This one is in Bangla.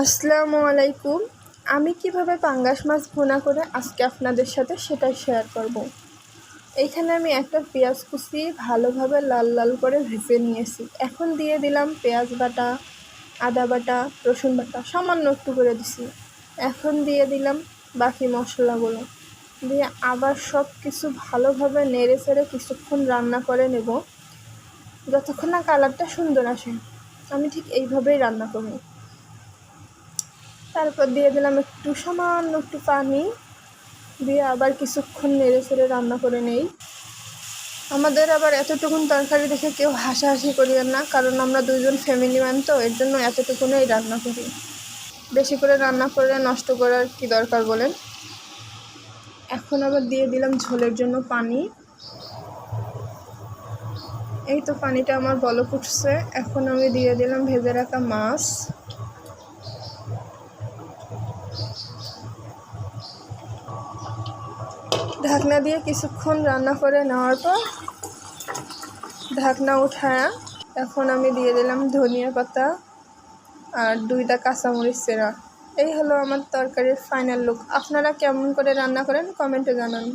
আসসালামু আলাইকুম। আমি কিভাবে পাঙ্গাস মাছ ভুনা করে আজকে আপনাদের সাথে সেটাই শেয়ার করব। এইখানে আমি একটা পেঁয়াজ কুচি ভালোভাবে লাল লাল করে ভেজে নিয়েছি। এখন দিয়ে দিলাম পেঁয়াজ বাটা, আদা বাটা, রসুন বাটা সামান্য একটু করে দিছি। এখন দিয়ে দিলাম বাকি মশলাগুলো, দিয়ে আবার সব কিছু ভালোভাবে নেড়ে চেড়ে কিছুক্ষণ রান্না করে নেব, যতক্ষণ না কালারটা সুন্দর আসে। আমি ঠিক এইভাবেই রান্না করি। তারপর দিয়ে দিলাম সামান্য একটু পানি, দিয়ে আবার কিছুক্ষণ নেড়ে চেড়ে রান্না করে নেই। আমাদের আবার এতটুকুন তরকারি দেখে কেউ হাসাহাসি করিয়েন না, কারণ আমরা দুইজন ফ্যামিলি ম্যান, তো এর জন্য এতটুকুনেই রান্না করি। বেশি করে রান্না করে নষ্ট করার কি দরকার বলেন। এখন আবার দিয়ে দিলাম ঝোলের জন্য পানি। এই তো পানিটা আমার বলক উঠছে। এখন আমি দিয়ে দিলাম ভেজে রাখা মাছ। ঢাকনা দিয়ে কিছুক্ষণ রান্না করে নেওয়ার পর ঢাকনা উঠায়া এখন আমি দিয়ে দিলাম ধনিয়া পাতা আর 2টা কাঁচামরিচ চেরা। এই হলো আমার তরকারির ফাইনাল লুক। আপনারা কেমন করে রান্না করেন কমেন্টে জানান।